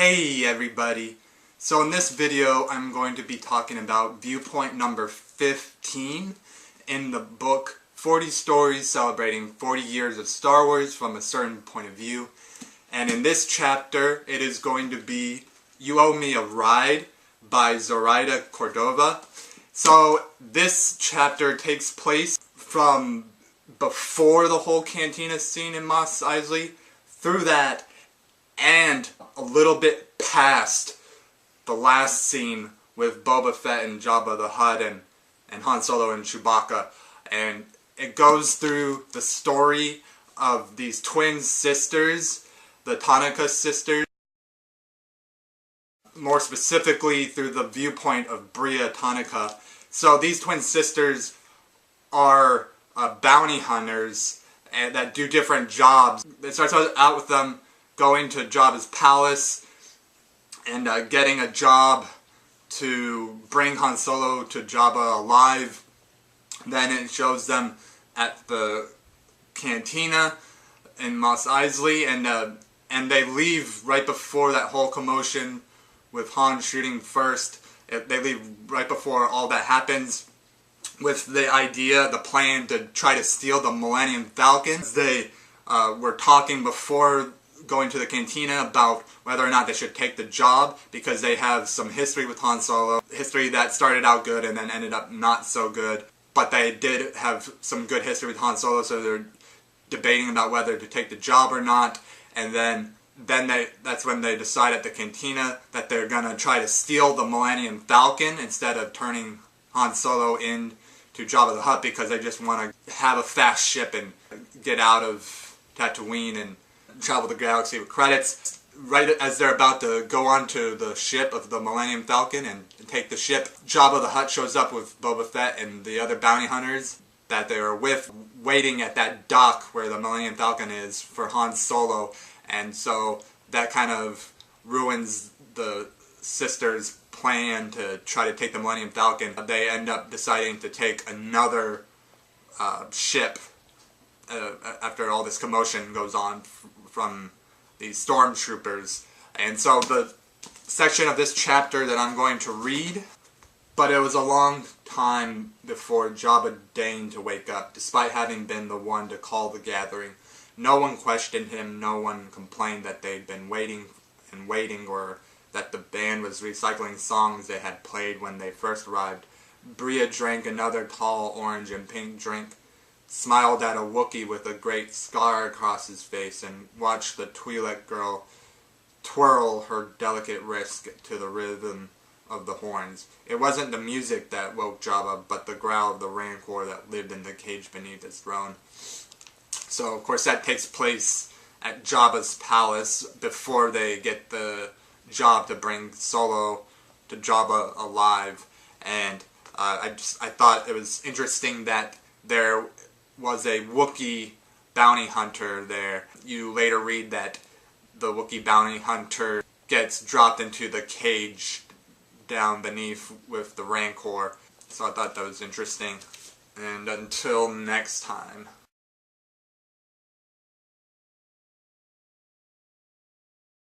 Hey everybody! So in this video I'm going to be talking about viewpoint number 15 in the book 40 Stories Celebrating 40 Years of Star Wars from a Certain Point of View. And in this chapter it is going to be You Owe Me a Ride by Zoraida Cordova. So this chapter takes place from before the whole cantina scene in Mos Eisley, through that, and a little bit past the last scene with Boba Fett and Jabba the Hutt and Han Solo and Chewbacca. And it goes through the story of these twin sisters, the Tanaka sisters, more specifically through the viewpoint of Bria Tanaka. So these twin sisters are bounty hunters and that do different jobs. It starts out with them going to Jabba's palace and getting a job to bring Han Solo to Jabba alive. Then it shows them at the cantina in Mos Eisley, and they leave right before that whole commotion with Han shooting first. They leave right before all that happens, with the idea, the plan to try to steal the Millennium Falcon. They were talking before going to the cantina about whether or not they should take the job, because they have some history with Han Solo. History that started out good and then ended up not so good. But they did have some good history with Han Solo, so they're debating about whether to take the job or not. And then that's when they decide at the cantina that they're gonna try to steal the Millennium Falcon instead of turning Han Solo in to Jabba the Hutt, because they just want to have a fast ship and get out of Tatooine and travel the galaxy with credits. Right as they're about to go onto the ship of the Millennium Falcon and take the ship, Jabba the Hutt shows up with Boba Fett and the other bounty hunters that they were with, waiting at that dock where the Millennium Falcon is for Han Solo. And so that kind of ruins the sisters' plan to try to take the Millennium Falcon. They end up deciding to take another ship after all this commotion goes on from these stormtroopers. And so the section of this chapter that I'm going to read: But it was a long time before Jabba deigned to wake up, despite having been the one to call the gathering. No one questioned him, no one complained that they'd been waiting and waiting, or that the band was recycling songs they had played when they first arrived. Bria drank another tall orange and pink drink, smiled at a Wookiee with a great scar across his face, and watched the Twi'lek girl twirl her delicate wrist to the rhythm of the horns. It wasn't the music that woke Jabba, but the growl of the Rancor that lived in the cage beneath his throne. So, of course, that takes place at Jabba's palace before they get the job to bring Solo to Jabba alive. And I thought it was interesting that there was a Wookiee bounty hunter there. You later read that the Wookiee bounty hunter gets dropped into the cage down beneath with the Rancor. So I thought that was interesting. And until next time.